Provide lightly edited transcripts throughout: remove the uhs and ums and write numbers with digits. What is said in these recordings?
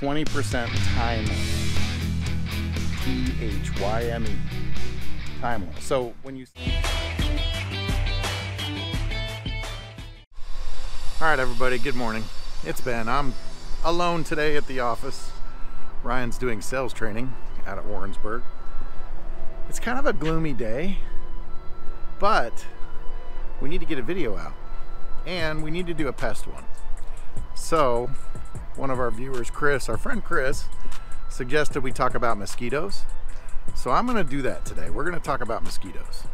20% Thyme. T-H-Y-M-E. Thyme. So when you... Alright everybody, good morning. It's Ben. I'm alone today at the office. Ryan's doing sales training out at Warrensburg. It's kind of a gloomy day, but we need to get a video out and we need to do a pest one. So one of our viewers, Chris, our friend Chris, suggested we talk about mosquitoes. So I'm going to do that today. We're going to talk about mosquitoes.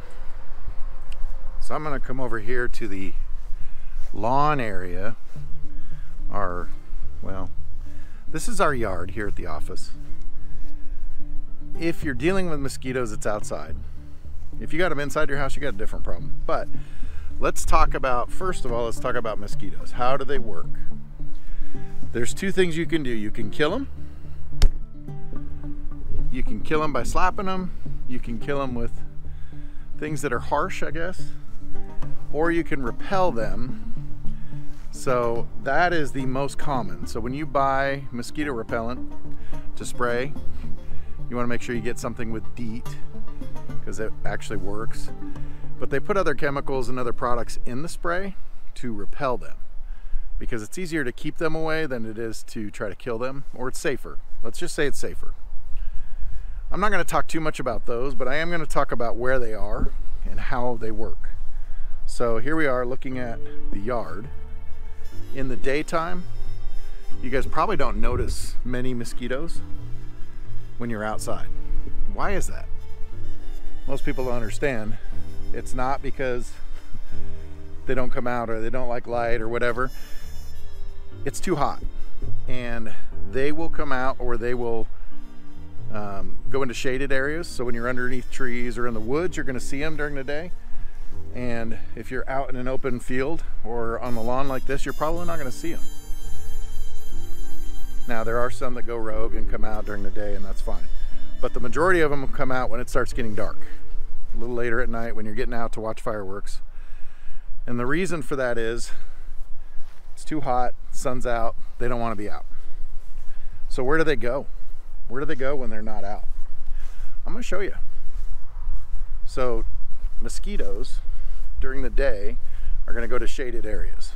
So I'm going to come over here to the lawn area. This is our yard here at the office. If you're dealing with mosquitoes, it's outside. If you got them inside your house, you got a different problem. But let's talk about, first of all, let's talk about mosquitoes. How do they work? There's two things you can do. You can kill them. You can kill them by slapping them. You can kill them with things that are harsh, I guess. Or you can repel them. So that is the most common. So when you buy mosquito repellent to spray, you want to make sure you get something with DEET because it actually works. But they put other chemicals and other products in the spray to repel them because it's easier to keep them away than it is to try to kill them, or it's safer. Let's just say it's safer. I'm not going to talk too much about those, but I am going to talk about where they are and how they work. So here we are looking at the yard. In the daytime, you guys probably don't notice many mosquitoes when you're outside. Why is that? Most people don't understand. It's not because they don't come out or they don't like light or whatever. It's too hot and they will come out, or they will go into shaded areas. So when you're underneath trees or in the woods, you're going to see them during the day. And if you're out in an open field or on the lawn like this, you're probably not going to see them. Now there are some that go rogue and come out during the day, and that's fine. But the majority of them will come out when it starts getting dark, a little later at night when you're getting out to watch fireworks. And the reason for that is it's too hot, sun's out, they don't want to be out. So where do they go? Where do they go when they're not out? I'm going to show you. So mosquitoes during the day are going to go to shaded areas.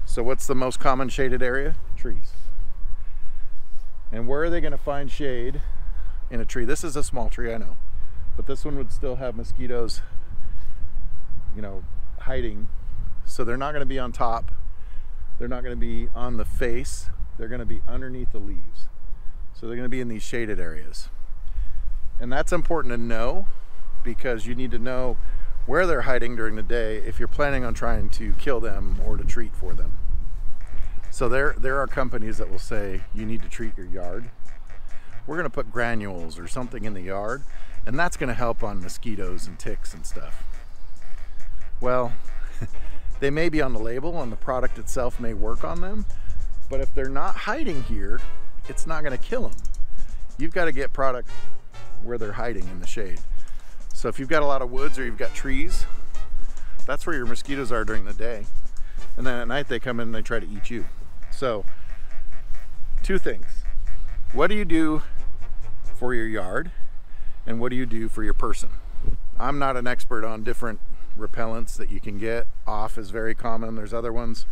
So what's the most common shaded area? Trees. And where are they going to find shade in a tree? This is a small tree, I know, but this one would still have mosquitoes, you know, hiding. So they're not going to be on top. They're not going to be on the face. They're going to be underneath the leaves. So they're going to be in these shaded areas. And that's important to know because you need to know where they're hiding during the day if you're planning on trying to kill them or to treat for them. So there are companies that will say you need to treat your yard. We're going to put granules or something in the yard, and that's going to help on mosquitoes and ticks and stuff. Well, they may be on the label and the product itself may work on them, but if they're not hiding here, it's not going to kill them. You've got to get product where they're hiding in the shade. So if you've got a lot of woods or you've got trees, that's where your mosquitoes are during the day. And then at night they come in and they try to eat you. So two things. What do you do for your yard? And what do you do for your person? I'm not an expert on different repellents that you can get. Off is very common. There's other ones.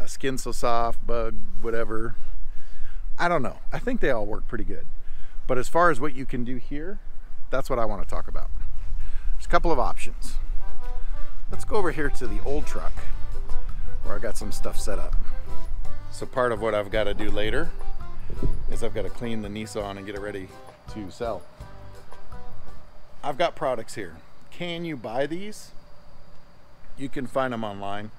Skin So Soft, Bug, whatever. I don't know. I think they all work pretty good. But as far as what you can do here, that's what I want to talk about. There's a couple of options. Let's go over here to the old truck where I got some stuff set up. So part of what I've got to do later is I've got to clean the Nissan and get it ready to sell. I've got products here. Can you buy these? You can find them online.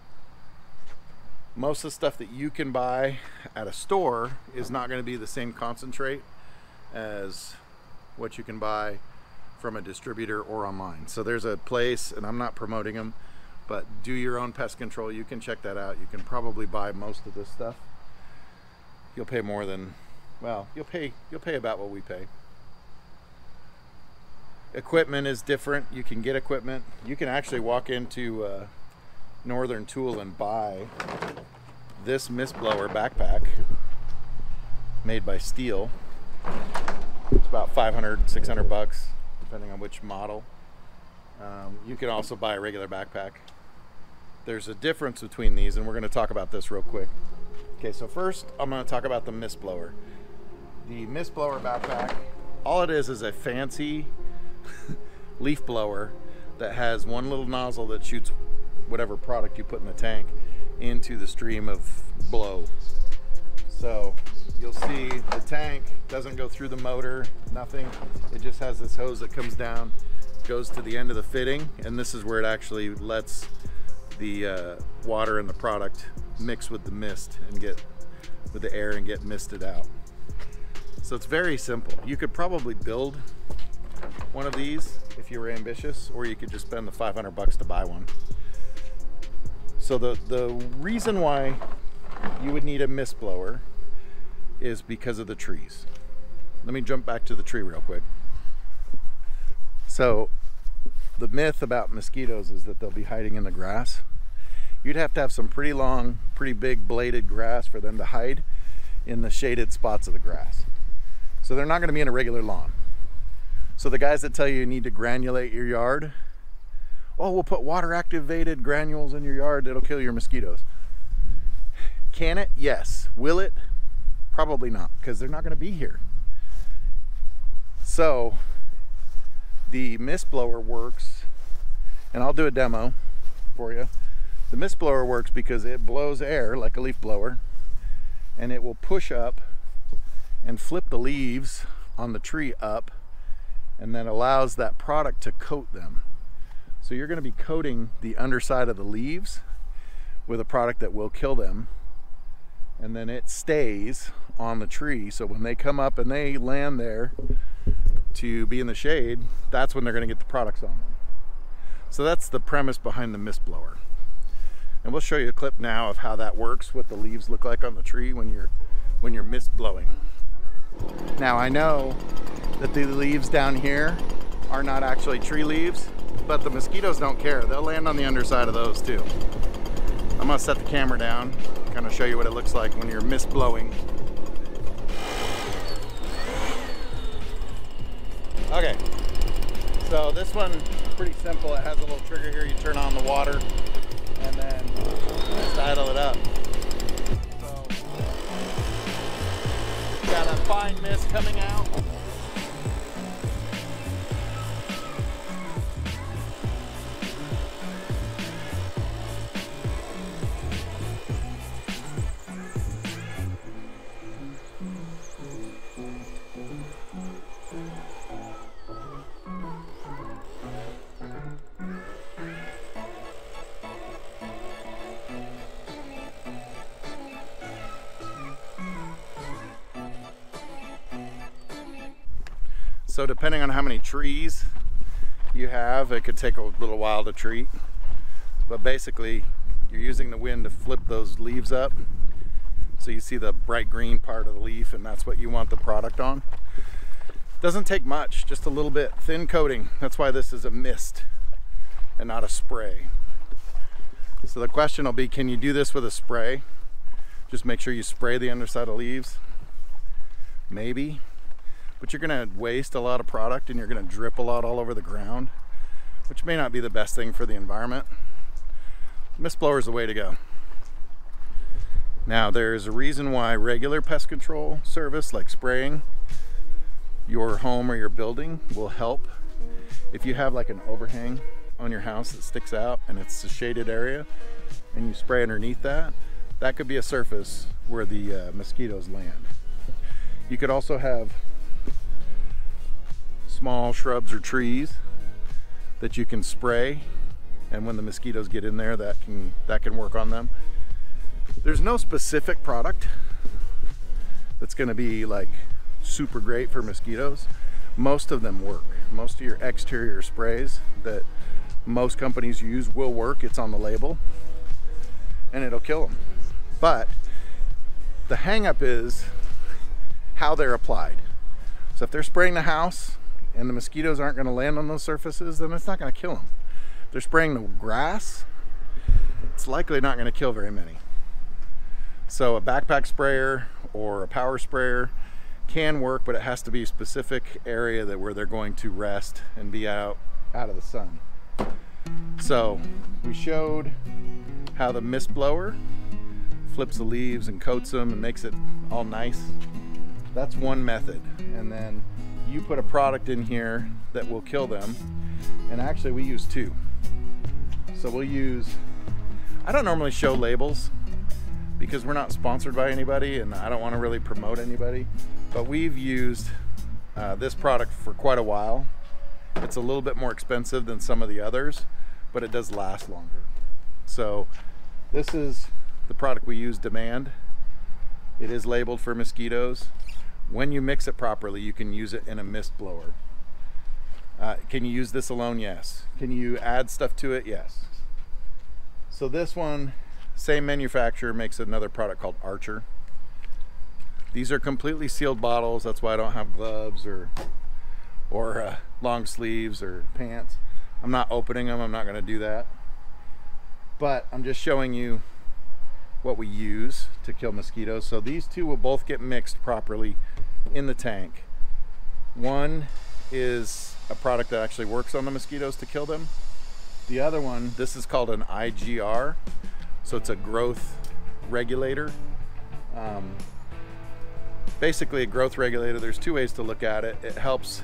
Most of the stuff that you can buy at a store is not going to be the same concentrate as what you can buy from a distributor or online. So there's a place, and I'm not promoting them, but Do Your Own Pest Control. You can check that out. You can probably buy most of this stuff. You'll pay more than, well, you'll pay about what we pay. Equipment is different. You can get equipment. You can actually walk into Northern Tool and buy this mist blower backpack. made by Steel. It's about 500, 600 bucks, depending on which model. You can also buy a regular backpack. There's a difference between these, and we're going to talk about this real quick. Okay, so first I'm going to talk about the mist blower. The mist blower backpack, all it is a fancy leaf blower that has one little nozzle that shoots whatever product you put in the tank into the stream of blow. So you'll see the tank doesn't go through the motor, nothing. It just has this hose that comes down, goes to the end of the fitting, and this is where it actually lets the water and the product mix with the mist and get with the air and get misted out. So it's very simple. You could probably build one of these if you were ambitious, or you could just spend the 500 bucks to buy one. So the reason why you would need a mist blower is because of the trees. Let me jump back to the tree real quick. So the myth about mosquitoes is that they'll be hiding in the grass. You'd have to have some pretty long, pretty big bladed grass for them to hide in the shaded spots of the grass. So they're not going to be in a regular lawn. So the guys that tell you need to granulate your yard, oh, we'll put water activated granules in your yard, it'll kill your mosquitoes. Can it? Yes. Will it? Probably not, because they're not going to be here. So the mist blower works, and I'll do a demo for you. The mist blower works because it blows air like a leaf blower, and it will push up and flip the leaves on the tree up, and then allows that product to coat them. So you're going to be coating the underside of the leaves with a product that will kill them, and then it stays on the tree. So when they come up and they land there to be in the shade, that's when they're going to get the products on them. So that's the premise behind the mist blower. And we'll show you a clip now of how that works, what the leaves look like on the tree when you're mist blowing. Now I know that the leaves down here are not actually tree leaves, but the mosquitoes don't care. They'll land on the underside of those too. I'm gonna set the camera down, kind of show you what it looks like when you're mist blowing. Okay, so this one pretty simple. It has a little trigger here. You turn on the water and then just idle it up. So got a fine mist coming out. So depending on how many trees you have, it could take a little while to treat. But basically, you're using the wind to flip those leaves up. So you see the bright green part of the leaf, and that's what you want the product on. Doesn't take much, just a little bit. Thin coating. That's why this is a mist and not a spray. So the question will be, can you do this with a spray? Just make sure you spray the underside of leaves. Maybe. But you're going to waste a lot of product and you're going to drip a lot all over the ground, which may not be the best thing for the environment. Mist blower is the way to go. Now there's a reason why regular pest control service like spraying your home or your building will help. If you have like an overhang on your house that sticks out and it's a shaded area and you spray underneath that, that could be a surface where the mosquitoes land. You could also have small shrubs or trees that you can spray, and when the mosquitoes get in there, that can work on them. There's no specific product that's going to be like super great for mosquitoes. Most of them work. Most of your exterior sprays that most companies use will work. It's on the label and it'll kill them. But the hang up is how they're applied. So if they're spraying the house and the mosquitoes aren't going to land on those surfaces, then it's not going to kill them. If they're spraying the grass, it's likely not going to kill very many. So a backpack sprayer or a power sprayer can work, but it has to be a specific area that where they're going to rest and be out of the sun. So we showed how the mist blower flips the leaves and coats them and makes it all nice. That's one method. And then you put a product in here that will kill them. And actually we use two. So we'll use, I don't normally show labels because we're not sponsored by anybody and I don't want to really promote anybody, but we've used this product for quite a while. It's a little bit more expensive than some of the others, but it does last longer. So this is the product we use, Demand. It is labeled for mosquitoes. When you mix it properly, you can use it in a mist blower. Can you use this alone? Yes. Can you add stuff to it? Yes. So this one, same manufacturer, makes another product called Archer. These are completely sealed bottles. That's why I don't have gloves or long sleeves or pants. I'm not opening them. I'm not going to do that. But I'm just showing you what we use to kill mosquitoes. So these two will both get mixed properly in the tank. One is a product that actually works on the mosquitoes to kill them. The other one, this is called an IGR. So it's a growth regulator. Basically a growth regulator, there's two ways to look at it. It helps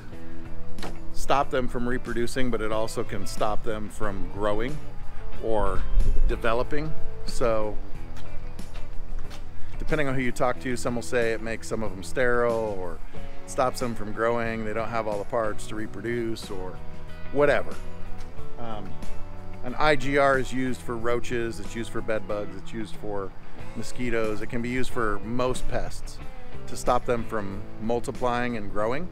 stop them from reproducing, but it also can stop them from growing or developing. So depending on who you talk to, some will say it makes some of them sterile or stops them from growing. They don't have all the parts to reproduce or whatever. An IGR is used for roaches, it's used for bed bugs, it's used for mosquitoes. It can be used for most pests to stop them from multiplying and growing.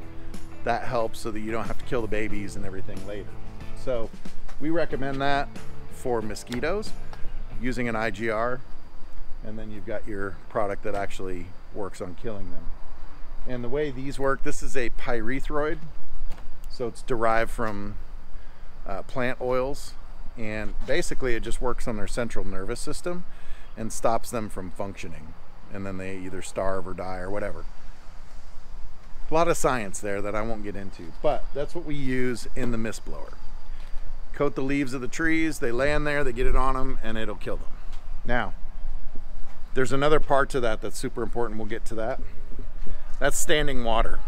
That helps so that you don't have to kill the babies and everything later. So we recommend that for mosquitoes using an IGR, and then you've got your product that actually works on killing them. And the way these work, this is a pyrethroid, so it's derived from plant oils, and basically it just works on their central nervous system and stops them from functioning, and then they either starve or die or whatever. A lot of science there that I won't get into, but that's what we use in the mist blower. Coat the leaves of the trees, they land there, they get it on them, and it'll kill them. Now, there's another part to that that's super important. We'll get to that. That's standing water.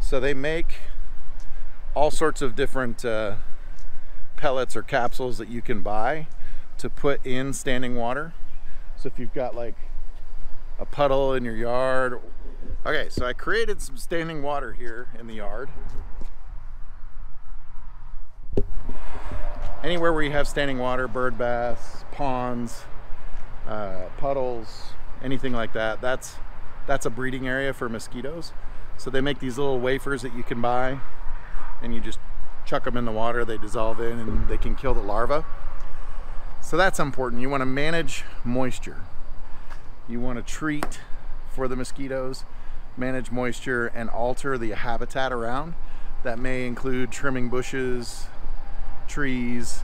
So they make all sorts of different pellets or capsules that you can buy to put in standing water. So if you've got like a puddle in your yard. Okay, so I created some standing water here in the yard. Anywhere where you have standing water, bird baths, ponds, puddles, anything like that, that's a breeding area for mosquitoes. So they make these little wafers that you can buy, and you just chuck them in the water, they dissolve in, and they can kill the larvae. So that's important. You want to manage moisture. You want to treat for the mosquitoes, manage moisture, and alter the habitat around. That may include trimming bushes, trees,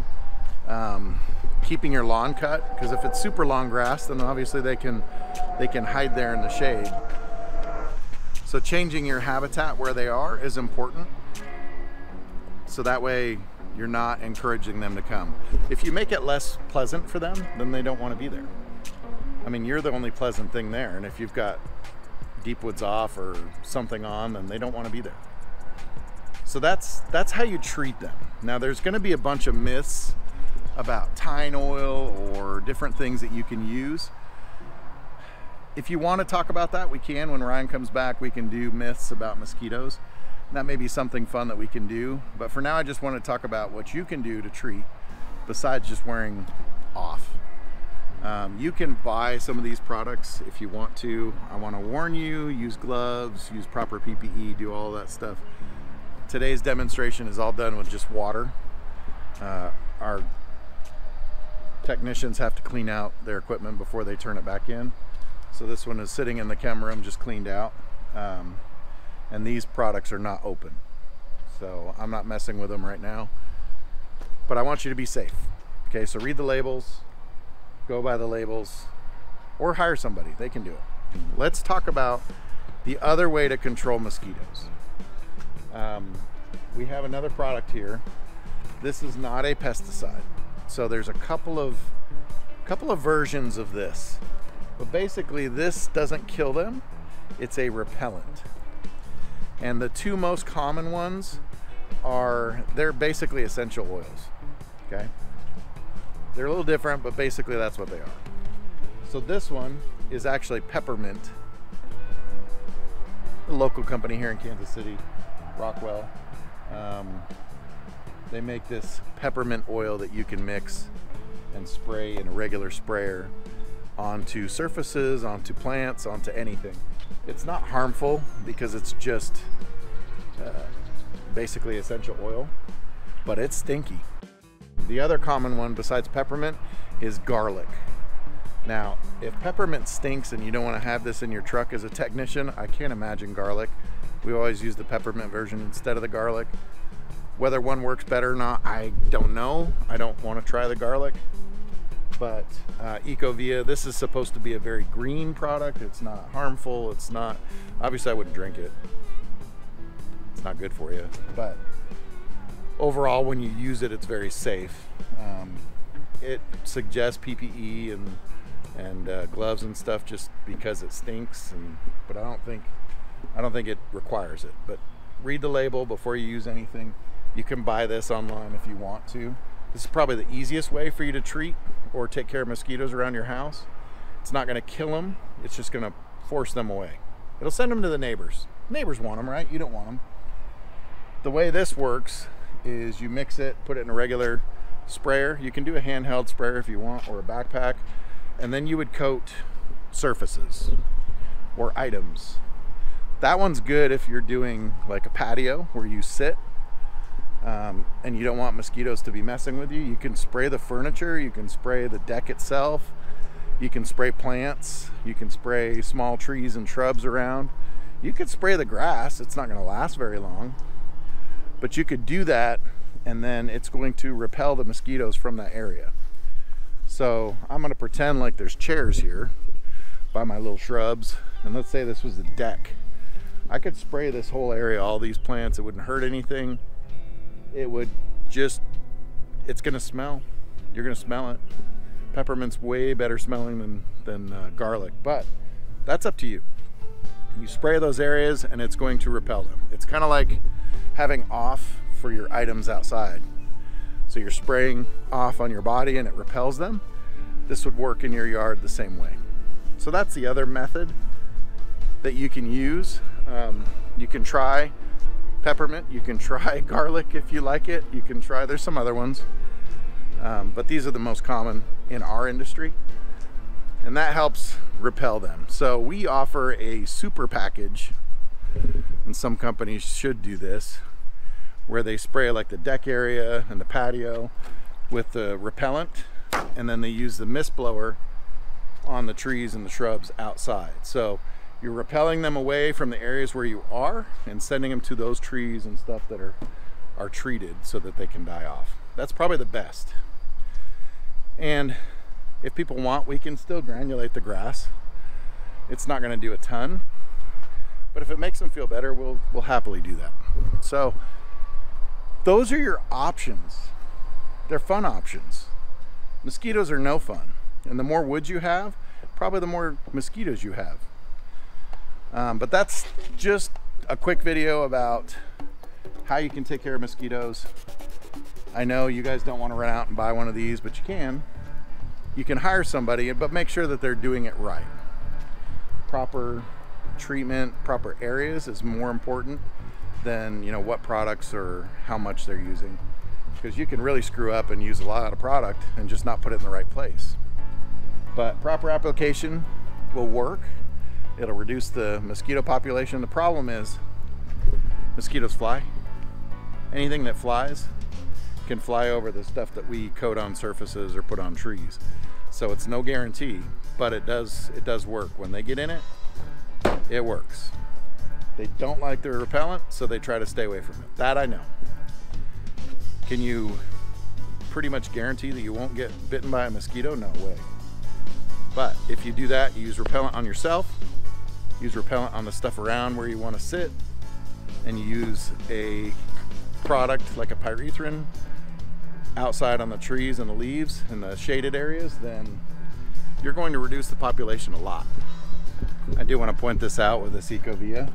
keeping your lawn cut, because if it's super long grass, then obviously they can hide there in the shade. So changing your habitat where they are is important, so that way you're not encouraging them to come. If you make it less pleasant for them, then they don't want to be there. I mean, you're the only pleasant thing there, and if you've got deep woods off or something on, then they don't want to be there. So that's how you treat them. Now there's going to be a bunch of myths about tine oil or different things that you can use. If you want to talk about that, we can. When Ryan comes back, we can do myths about mosquitoes. That may be something fun that we can do, but for now I just want to talk about what you can do to treat besides just wearing off. You can buy some of these products if you want to. I want to warn you, use gloves, use proper PPE, do all that stuff. Today's demonstration is all done with just water. Our technicians have to clean out their equipment before they turn it back in. So this one is sitting in the chem room, just cleaned out. And these products are not open. So I'm not messing with them right now. But I want you to be safe. Okay, so read the labels, go by the labels, or hire somebody, they can do it. Let's talk about the other way to control mosquitoes. We have another product here. This is not a pesticide. So there's a couple of versions of this. But basically this doesn't kill them. It's a repellent. And the two most common ones they're basically essential oils. Okay? They're a little different, but basically that's what they are. So this one is actually peppermint. A local company here in Kansas City, Rockwell. They make this peppermint oil that you can mix and spray in a regular sprayer onto surfaces, onto plants, onto anything. It's not harmful because it's just basically essential oil, but it's stinky. The other common one besides peppermint is garlic. Now, if peppermint stinks and you don't want to have this in your truck as a technician, I can't imagine garlic. We always use the peppermint version instead of the garlic. Whether one works better or not, I don't know. I don't want to try the garlic. But Ecovia, this is supposed to be a very green product. It's not harmful. It's not, obviously I wouldn't drink it. It's not good for you. But overall, when you use it, it's very safe. It suggests PPE and gloves and stuff just because it stinks. But I don't think it requires it. But read the label before you use anything. You can buy this online if you want to. This is probably the easiest way for you to treat or take care of mosquitoes around your house. It's not going to kill them. It's just going to force them away. It'll send them to the neighbors. Neighbors want them, right? You don't want them. The way this works is you mix it, put it in a regular sprayer. You can do a handheld sprayer if you want, or a backpack. And then you would coat surfaces or items. That one's good if you're doing like a patio where you sit and you don't want mosquitoes to be messing with you. You can spray the furniture, you can spray the deck itself, you can spray plants, you can spray small trees and shrubs around. You could spray the grass. It's not going to last very long, but you could do that, and then it's going to repel the mosquitoes from that area. So I'm going to pretend like there's chairs here by my little shrubs, and let's say this was a deck. I could spray this whole area, all these plants. It wouldn't hurt anything. It would just, it's going to smell. You're going to smell it. Peppermint's way better smelling than garlic, but that's up to you. You spray those areas and it's going to repel them. It's kind of like having off for your items outside. So you're spraying off on your body and it repels them. This would work in your yard the same way. So that's the other method that you can use. You can try peppermint, you can try garlic if you like it, you can try, there's some other ones, but these are the most common in our industry, and that helps repel them. So we offer a super package, and some companies should do this, where they spray like the deck area and the patio with the repellent, and then they use the mist blower on the trees and the shrubs outside. So you're repelling them away from the areas where you are and sending them to those trees and stuff that are treated so that they can die off. That's probably the best. And if people want, we can still granulate the grass. It's not going to do a ton, but if it makes them feel better, we'll happily do that. So those are your options. They're fun options. Mosquitoes are no fun, and the more wood you have, probably the more mosquitoes you have. But that's just a quick video about how you can take care of mosquitoes. I know you guys don't want to run out and buy one of these, but you can. You can hire somebody, but make sure that they're doing it right. Proper treatment, proper areas is more important than, you know, what products or how much they're using. Because you can really screw up and use a lot of product and just not put it in the right place. But proper application will work. It'll reduce the mosquito population. The problem is mosquitoes fly. Anything that flies can fly over the stuff that we coat on surfaces or put on trees. So it's no guarantee, but it does work. When they get in it, it works. They don't like the repellent, so they try to stay away from it. That I know. Can you pretty much guarantee that you won't get bitten by a mosquito? No way. But if you do that, you use repellent on yourself, use repellent on the stuff around where you want to sit, and you use a product like a pyrethrin outside on the trees and the leaves and the shaded areas, then you're going to reduce the population a lot. I do want to point this out with this Ecovia.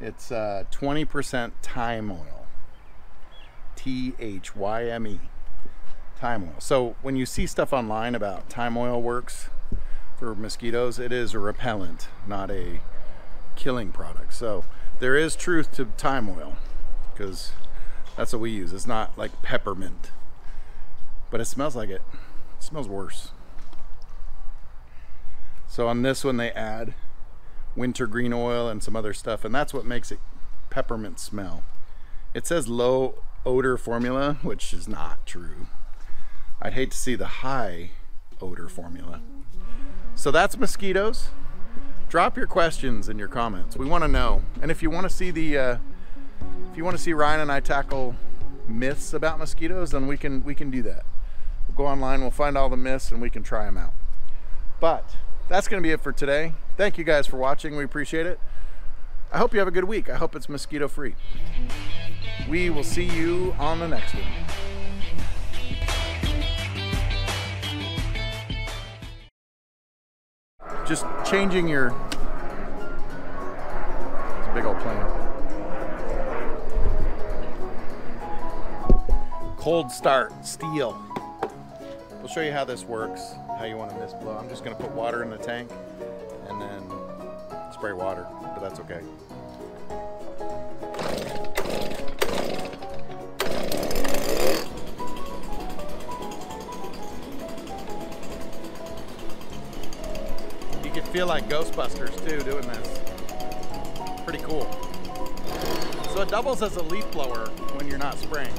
It's 20% thyme oil, T-H-Y-M-E, thyme oil. So when you see stuff online about thyme oil works for mosquitoes, it is a repellent, not a killing product. So there is truth to thyme oil, because that's what we use. It's not like peppermint, but it smells like it. It smells worse. So on this one they add wintergreen oil and some other stuff, and that's what makes it peppermint smell. It says low odor formula, which is not true. I'd hate to see the high odor formula. So that's mosquitoes. Drop your questions in your comments. We want to know. And if you want to see Ryan and I tackle myths about mosquitoes, then we can do that. We'll go online, we'll find all the myths, and we can try them out. But that's going to be it for today. Thank you guys for watching. We appreciate it. I hope you have a good week. I hope it's mosquito free. We will see you on the next one. Just changing your... It's a big old plane. Cold start, steel. We'll show you how this works, how you want to mist blow. I'm just going to put water in the tank and then spray water, but that's okay. You can feel like Ghostbusters too doing this. Pretty cool. So it doubles as a leaf blower when you're not spraying.